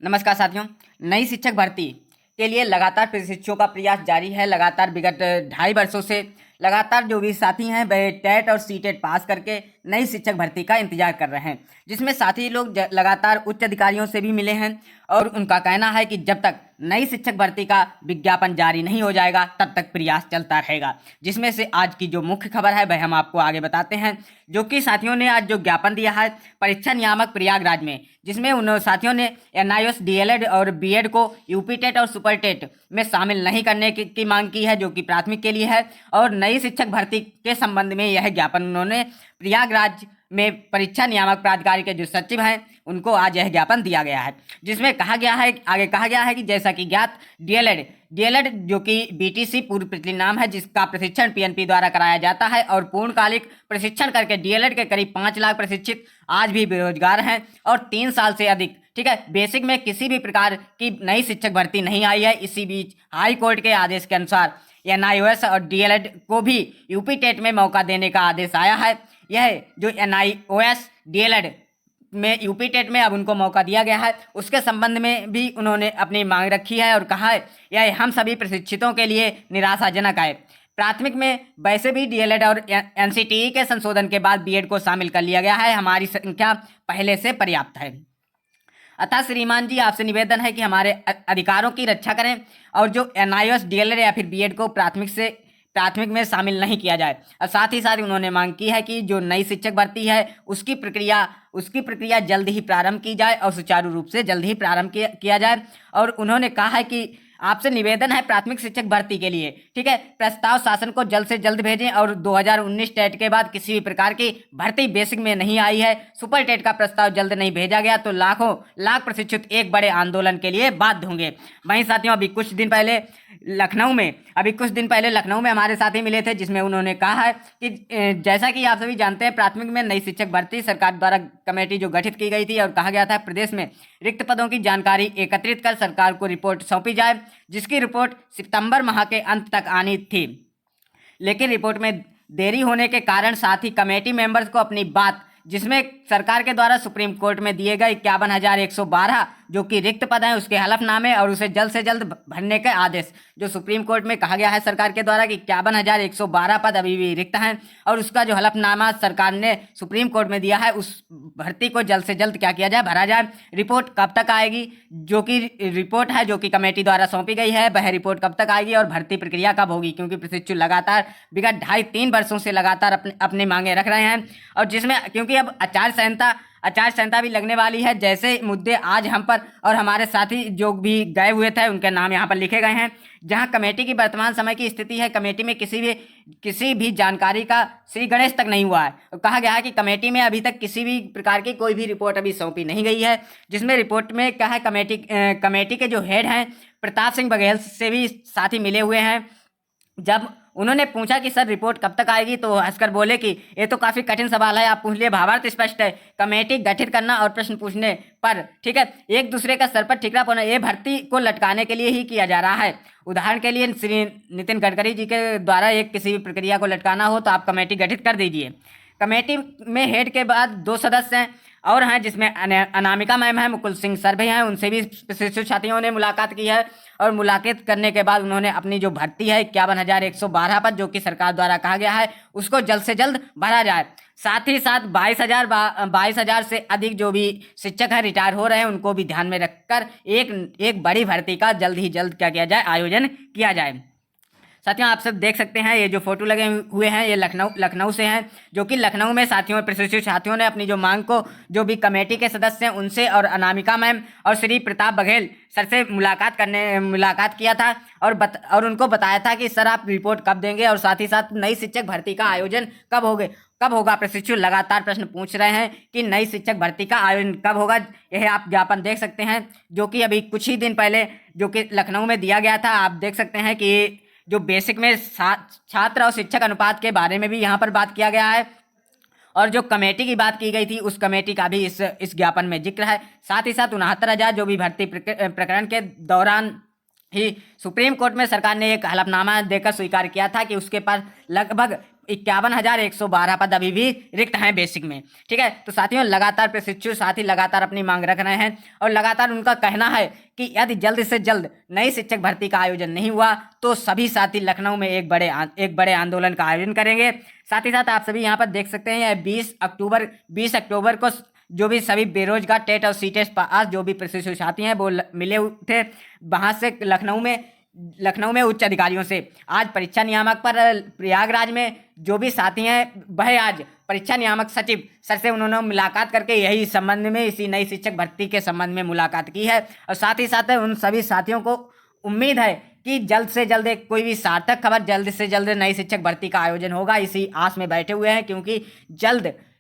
नमस्कार साथियों। नई शिक्षक भर्ती के लिए लगातार प्रशिक्षुओं का प्रयास जारी है। लगातार विगत 2.5 वर्षों से लगातार जो भी साथी हैं वह टेट और सीटेट पास करके नई शिक्षक भर्ती का इंतजार कर रहे हैं, जिसमें साथी लोग लगातार उच्च अधिकारियों से भी मिले हैं और उनका कहना है कि जब तक नई शिक्षक भर्ती का विज्ञापन जारी नहीं हो जाएगा तब तक प्रयास चलता रहेगा। जिसमें से आज की जो मुख्य खबर है वह हम आपको आगे बताते हैं, जो कि साथियों ने आज जो ज्ञापन दिया है परीक्षा नियामक प्रयागराज में, जिसमें उन साथियों ने NIOS DLED और BEd को यूपी टेट और सुपर टेट में शामिल नहीं करने की मांग की है, जो कि प्राथमिक के लिए है। और नई शिक्षक भर्ती के संबंध में यह ज्ञापन उन्होंने प्रयागराज में परीक्षा नियामक प्राधिकारी के जो सचिव हैं उनको आज यह ज्ञापन दिया गया है, जिसमें आगे कहा गया है कि जैसा कि ज्ञात डीएलएड जो कि BTC पूर्व प्रचलित नाम है, जिसका प्रशिक्षण PNP द्वारा कराया जाता है और पूर्णकालिक प्रशिक्षण करके डीएलएड के करीब 5 लाख प्रशिक्षित आज भी बेरोजगार हैं और 3 साल से अधिक बेसिक में किसी भी प्रकार की नई शिक्षक भर्ती नहीं आई है। इसी बीच हाई कोर्ट के आदेश के अनुसार NIOS और DLED को भी यूपी टेट में मौका देने का आदेश आया है। यह जो NIOS DLED में यूपी टेट में अब उनको मौका दिया गया है, उसके संबंध में भी उन्होंने अपनी मांग रखी है और कहा है यह हम सभी प्रशिक्षितों के लिए निराशाजनक है। प्राथमिक में वैसे भी DLED और NCTE के संशोधन के बाद BEd को शामिल कर लिया गया है। हमारी संख्या पहले से पर्याप्त है। अतः श्रीमान जी, आपसे निवेदन है कि हमारे अधिकारों की रक्षा करें और जो NIOS DLED या फिर BEd को प्राथमिक में शामिल नहीं किया जाए। और साथ ही साथ उन्होंने मांग की है कि जो नई शिक्षक भर्ती है उसकी प्रक्रिया जल्द ही प्रारंभ की जाए और सुचारू रूप से जल्द ही प्रारंभ किया जाए। और उन्होंने कहा है कि आपसे निवेदन है प्राथमिक शिक्षक भर्ती के लिए प्रस्ताव शासन को जल्द से जल्द भेजें। और 2019 टेट के बाद किसी भी प्रकार की भर्ती बेसिक में नहीं आई है, सुपर टेट का प्रस्ताव जल्द नहीं भेजा गया तो लाख प्रशिक्षित एक बड़े आंदोलन के लिए बाध्य होंगे। वहीं साथियों, अभी कुछ दिन पहले लखनऊ में हमारे साथी मिले थे, जिसमें उन्होंने कहा है कि जैसा कि आप सभी जानते हैं प्राथमिक में नई शिक्षक भर्ती सरकार द्वारा कमेटी जो गठित की गई थी और कहा गया था प्रदेश में रिक्त पदों की जानकारी एकत्रित कर सरकार को रिपोर्ट सौंपी जाए, जिसकी रिपोर्ट सितंबर माह के अंत तक आनी थी। लेकिन रिपोर्ट में देरी होने के कारण साथ ही कमेटी मेंबर्स को अपनी बात, जिसमें सरकार के द्वारा सुप्रीम कोर्ट में दिए गए 51,112 जो कि रिक्त पद हैं उसके हलफनामे और उसे जल्द से जल्द भरने के आदेश, जो सुप्रीम कोर्ट में कहा गया है सरकार के द्वारा कि 51,112 पद अभी भी रिक्त हैं और उसका जो हलफनामा सरकार ने सुप्रीम कोर्ट में दिया है उस भर्ती को जल्द से जल्द क्या किया जाए, भरा जाए। रिपोर्ट कब तक आएगी, जो कि रिपोर्ट है जो कि कमेटी द्वारा सौंपी गई है, वह रिपोर्ट कब तक आएगी और भर्ती प्रक्रिया कब होगी, क्योंकि प्रशिक्षु लगातार विगत 2.5-3 वर्षों से लगातार अपनी मांगे रख रहे हैं। और जिसमें क्योंकि अब आचार संहिता भी लगने वाली है, जैसे मुद्दे आज हम पर और हमारे साथी जो भी गए हुए थे उनके नाम यहाँ पर लिखे गए हैं। जहाँ कमेटी की वर्तमान समय की स्थिति है, कमेटी में किसी भी जानकारी का श्री गणेश तक नहीं हुआ है। तो कहा गया है कि कमेटी में अभी तक किसी भी प्रकार की कोई भी रिपोर्ट अभी सौंपी नहीं गई है, जिसमें रिपोर्ट में क्या है कमेटी के जो हेड हैं प्रताप सिंह बघेल से भी साथी मिले हुए हैं। जब उन्होंने पूछा कि सर रिपोर्ट कब तक आएगी, तो हंसकर बोले कि ये तो काफ़ी कठिन सवाल है, आप पूछ लिए। भावार्थ स्पष्ट है, कमेटी गठित करना और प्रश्न पूछने पर एक दूसरे का सर पर ठिकरा पड़ना, ये भर्ती को लटकाने के लिए ही किया जा रहा है। उदाहरण के लिए श्री नितिन गडकरी जी के द्वारा एक किसी भी प्रक्रिया को लटकाना हो तो आप कमेटी गठित कर दीजिए। कमेटी में हेड के बाद 2 सदस्य हैं और हैं, जिसमें अनामिका मैम है, मुकुल सिंह सर भी हैं, उनसे भी शिक्षु साथियों ने मुलाकात की है। और मुलाकात करने के बाद उन्होंने अपनी जो भर्ती है 51,112 पद जो कि सरकार द्वारा कहा गया है उसको जल्द से जल्द भरा जाए। साथ ही साथ 22,000 से अधिक जो भी शिक्षक हैं रिटायर हो रहे हैं उनको भी ध्यान में रखकर एक बड़ी भर्ती का जल्द ही जल्द क्या किया जाए, आयोजन किया जाए। साथियों, आप सब देख सकते हैं ये जो फोटो लगे हुए हैं ये लखनऊ से हैं, जो कि लखनऊ में प्रशिक्षित साथियों ने अपनी जो मांग को जो भी कमेटी के सदस्य हैं उनसे और अनामिका मैम और श्री प्रताप बघेल सर से मुलाकात किया था और उनको बताया था कि सर आप रिपोर्ट कब देंगे और साथ ही साथ नई शिक्षक भर्ती का आयोजन कब होगा। प्रशिक्षु लगातार प्रश्न पूछ रहे हैं कि नई शिक्षक भर्ती का आयोजन कब होगा। यह आप ज्ञापन देख सकते हैं जो कि अभी कुछ ही दिन पहले जो कि लखनऊ में दिया गया था। आप देख सकते हैं कि जो बेसिक में छात्र और शिक्षक अनुपात के बारे में भी यहाँ पर बात किया गया है और जो कमेटी की बात की गई थी उस कमेटी का भी इस ज्ञापन में जिक्र है। साथ ही साथ 69,000 जो भी भर्ती प्रकरण के दौरान ही सुप्रीम कोर्ट में सरकार ने एक हलफनामा देकर स्वीकार किया था कि उसके पास लगभग 51,112 पद अभी भी रिक्त हैं बेसिक में। ठीक है, तो साथियों लगातार प्रशिक्षु साथी लगातार अपनी मांग रख रहे हैं और लगातार उनका कहना है कि यदि जल्द से जल्द नई शिक्षक भर्ती का आयोजन नहीं हुआ तो सभी साथी लखनऊ में एक बड़े आंदोलन का आयोजन करेंगे। साथ ही साथ आप सभी यहाँ पर देख सकते हैं 20 अक्टूबर को जो भी सभी बेरोजगार टेट और सी टेट पास जो भी प्रशिक्षु साथी हैं वो मिले थे वहाँ से लखनऊ में उच्च अधिकारियों से। आज परीक्षा नियामक पर प्रयागराज में जो भी साथी हैं वह आज परीक्षा नियामक सचिव सर से उन्होंने मुलाकात करके यही संबंध में इसी नई शिक्षक भर्ती के संबंध में मुलाकात की है और साथ ही साथ उन सभी साथियों को उम्मीद है कि जल्द से जल्द कोई भी सार्थक खबर जल्द से जल्द नई शिक्षक भर्ती का आयोजन होगा, इसी आस में बैठे हुए हैं क्योंकि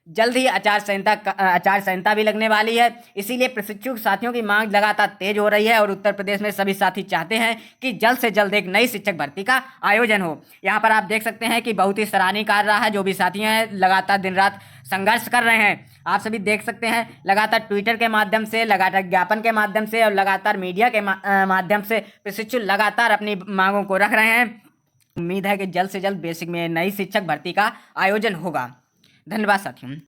जल्द ही आचार संहिता भी लगने वाली है। इसीलिए प्रशिक्षु साथियों की मांग लगातार तेज हो रही है और उत्तर प्रदेश में सभी साथी चाहते हैं कि जल्द से जल्द एक नई शिक्षक भर्ती का आयोजन हो। यहाँ पर आप देख सकते हैं कि बहुत ही सराहनीय कार्य रहा है, जो भी साथी हैं लगातार दिन रात संघर्ष कर रहे हैं। आप सभी देख सकते हैं लगातार ट्विटर के माध्यम से, लगातार ज्ञापन के माध्यम से और लगातार मीडिया के माध्यम से प्रशिक्षु लगातार अपनी मांगों को रख रहे हैं। उम्मीद है कि जल्द से जल्द बेसिक में नई शिक्षक भर्ती का आयोजन होगा। धन्यवाद साथियों।